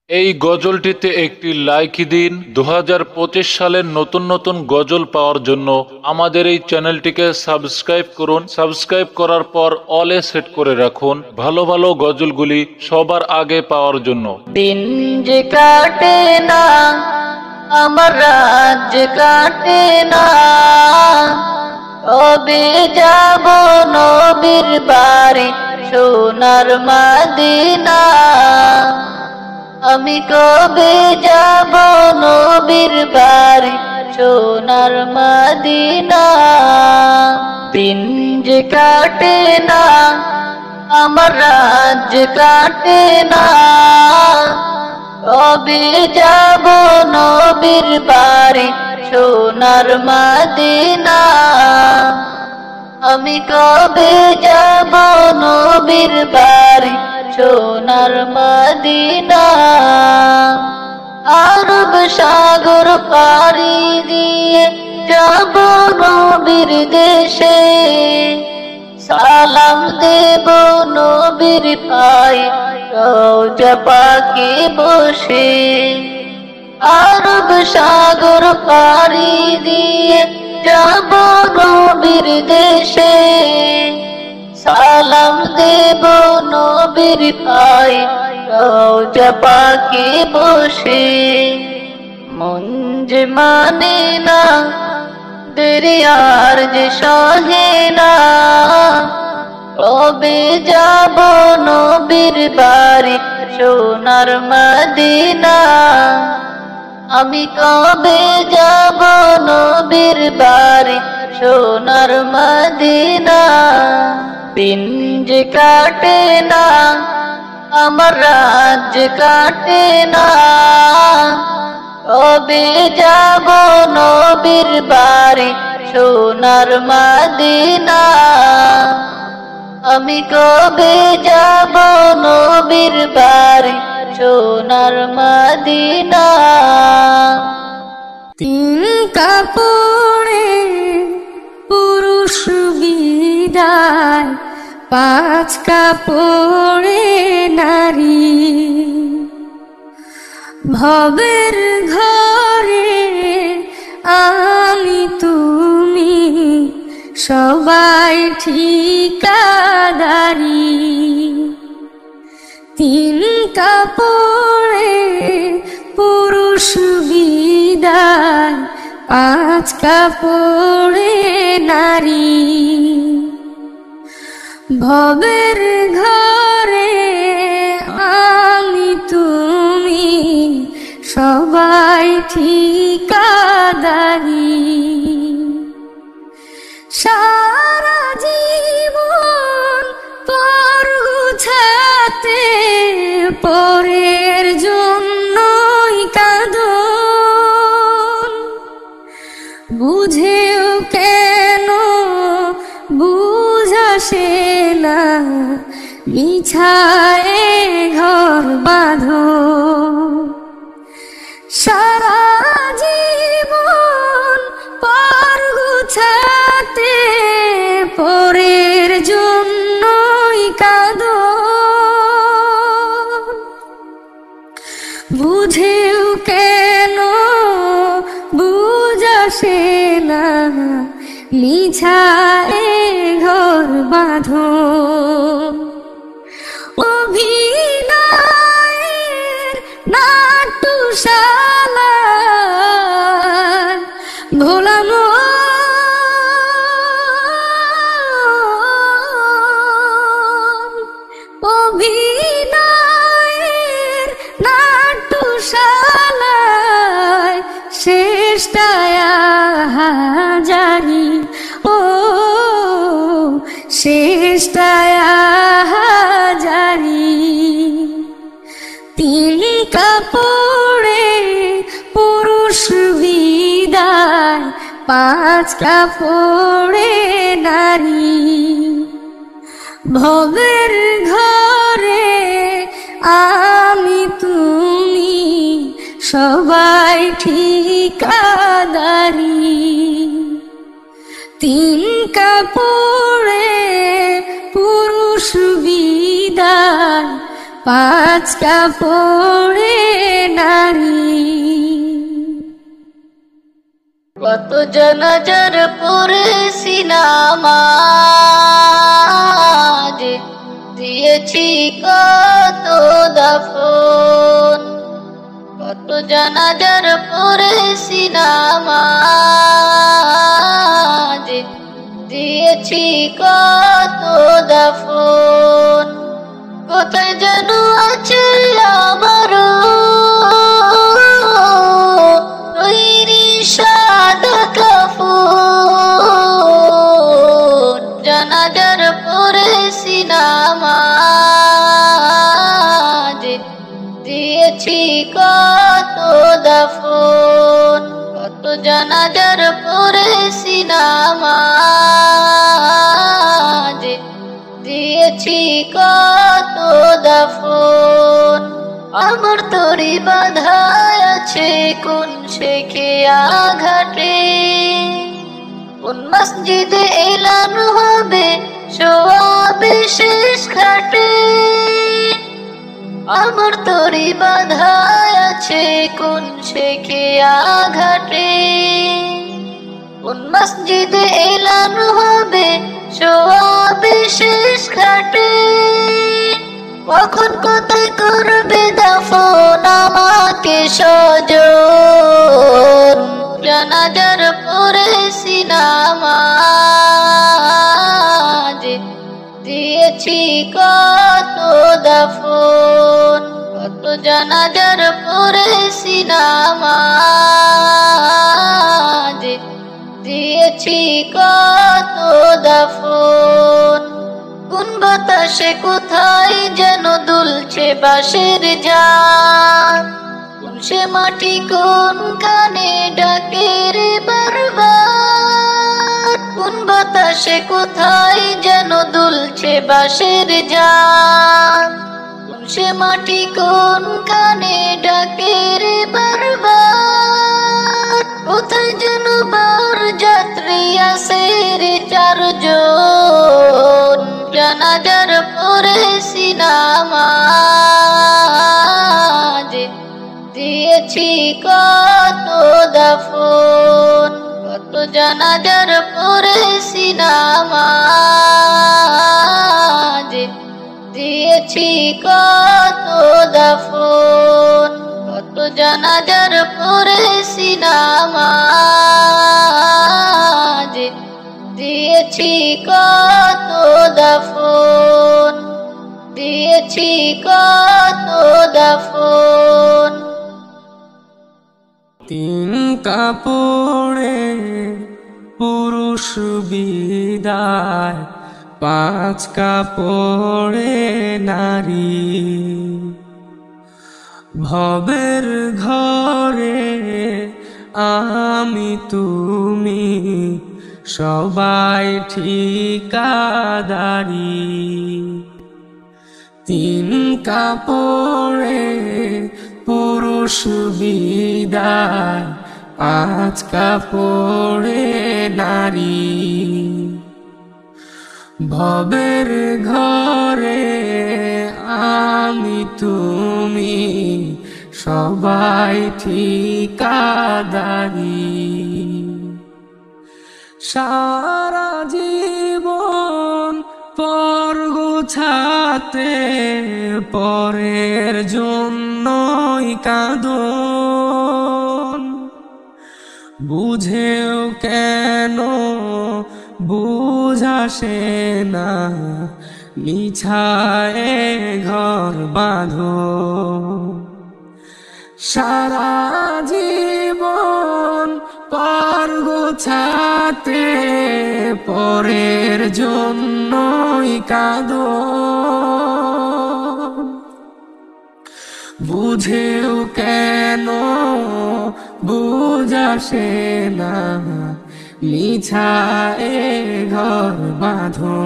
এই গজলটিতে একটি লাইক দিন। 2025 সালের নতুন নতুন গজল পাওয়ার জন্য আমাদের এই চ্যানেলটিকে সাবস্ক্রাইব করুন। সাবস্ক্রাইব করার পর অলে সেট করে রাখুন ভালো ভালো গজলগুলি সবার আগে পাওয়ার জন্য। দিন যে কাটে না আমার রাত যে কাটে না, কবে যাব নবীর বাড়ি সোনার মদিনা। আমি কবে যাব নবীর বাড়ি সোনার মদিনা। দিন যে কাটে না আমার রাত যে কাটে না, কবে যাব নবীর বাড়ি সোনার মদিনা। আমি কবে যাব নবীর বাড়ি সোনার মদিনা। আরব সাগর পাড়ি দিয়ে যাব নবীর দেশে, সালাম দেব নবীর পায়ে রওজা পাকে বসে। আরব সাগর পাড়ি দিয়ে যাব নবীর দেশে, সালাম দেব নবীর পায়ে রওজা পাকে বসে। মন যে মানে না দরিয়ার যে সহে না, কবে যাব নবীর বাড়ি সোনার মদিনা। আমি কবে যাব নবীর বাড়ি সোনার মদিনা। দিন যে কাটে না আমার রাত যে কাটে না, কবে যাব নবীর বাড়ি সোনার মদিনা। আমি কবে যাব নবীর বাড়ি সোনার মদিনা। তিন কাপড়ে পুরুষ বিদায়, পাঁচ কাপড়ে নারী। ভবের ঘরে আমি তুমি সবাই ঠিকাদারি। তিন কাপড়ে পুরুষ বিদায়, পাঁচ কাপড়ে নারী। ভবের ঘরে আমি তুমি সবাই ঠিকাদারি। সারা জীবন পর গুছাতে পরের জন্যই কাঁদন। বুঝেও কেন বুঝাসে না, মিছায় ঘর বাঁধো। সারা জীবন পর গুছাতে পরের জন্যই কাঁদন। বুঝেও কেন বুঝাসে না, মিছায় ঘর বাঁধো। অভিনয়ের নাট্যশালা ভোলানো অভিনয়ের নাট্যশালায় শেষটায় হাজারি। ও শেষটায় হাজারি। তিন কাপড়ে পুরুষ বিদায়, পাঁচ কাপড়ে নারী। ভবের ঘরে আমি তুমি সবাই ঠিকাদারি। তিন কাপড়ে পুরুষ বিদায়, পাঁচ কাপড়ে জানাজার পড়েছি নামাজ, দিয়েছি কত দাফন। কত জানাজার পড়েছি নামাজ, দিয়েছি কত দাফন। কোথায় যেন আছে আমার তৈরি সাদা কাফন, জানাজার পড়েছি নামাজ, দিয়েছি কত দাফন। কত জানাজার পড়েছি নামাজ, দিয়েছি কত দাফন। আমার তরি বাধা আছে কোন শেখিয়া ঘাটে, কোন মসজিদে এলান হবে সোয়াবে শেষ ঘাটে। আমার তরি বাধা আছে কোন শেখিয়া ঘাটে, কোন মসজিদে এলান হবে সোয়াবে শেষ ঘাটে। কখন কোথায় করবে দাফন আমাকে স্বজন, জানাজার পড়েছি নামাজ, দিয়েছি কত দাফন। কত জানাজার পড়েছি নামাজ, দিয়েছি কত দাফন। কোন বাতাসে কোথায় যেন দুলছে বাঁশের ঝাড়, কোন সে মাটি কোন কানে ডাকে রে বারবার। কোন বাতাসে কোথায় যেন দুলছে বাঁশের ঝাড়, কোন সে মাটি কোন কানে ডাকে রে বারবার। কোথায় যেন বার যাত্রী আসে রে চারজন, জানাজার পড়েছি নামাজ, দিয়েছি কত দাফন। কত জানাজার পড়েছি নামাজ, দিয়েছি কত দাফন। কত জানাজার পড়েছি নামাজ, দিয়েছি কত দাফন, দিয়েছি কত দাফন। তিন কাপড়ে পুরুষ বিদায়, পাঁচ কাপড়ে নারী। ভবের ঘরে আমি তুমি সবাই ঠিকাদারি। তিন কাপড়ে পুরুষ বিদায়, পাঁচ কাপড়ে নারী। ভবের ঘরে আমি তুমি সবাই ঠিকাদারি। সারা জীবন পর গোছাতে পরের জন্যই কাঁদন। বুঝেও কেন বুঝাসে না, মিছায় ঘর বাঁধো। সারা জীবন পর গোছাতে পরের জন্যই কাঁদো। বুঝেও কেন বুঝাসে না, মিছায় ঘর বাঁধো।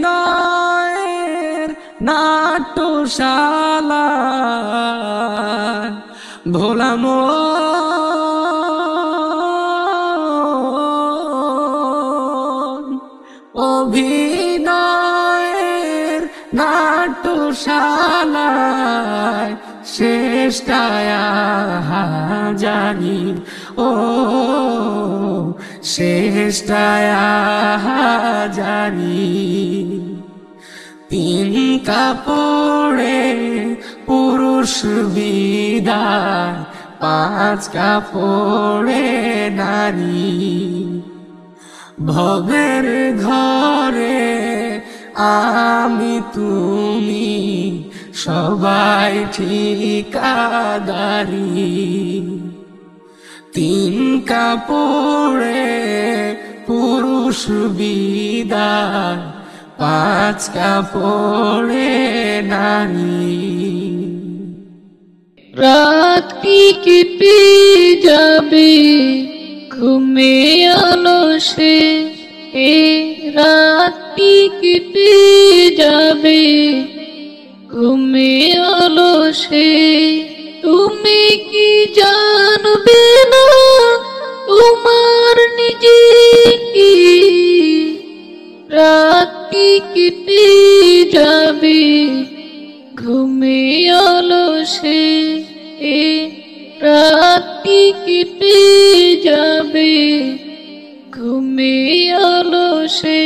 অভিনয়ের নাট্যশালা ভোলা মন। অভিনয়ের নাট্যশালায় শেষটায় জানি ও শেষটায় জানি তিন কাপড়ে পুরুষ বিদায় পাঁচ কাপড়ে নারী ভবের ঘরে আমি তুমি সবাই ঠিকাদারি তিন কাপড়ে পুরুষ বিদায় পাঁচ কাপড়ে নারী রাত কি কেটে যাবে ঘুমে আলসে এ রাত কি কেটে যাবে ঘুমে আলসে তুমি কি জানবে না তোমার নিজে কি রাত কি কেটে যাবে ঘুমে আলসে এ রাত কি কেটে যাবে ঘুমে আলসে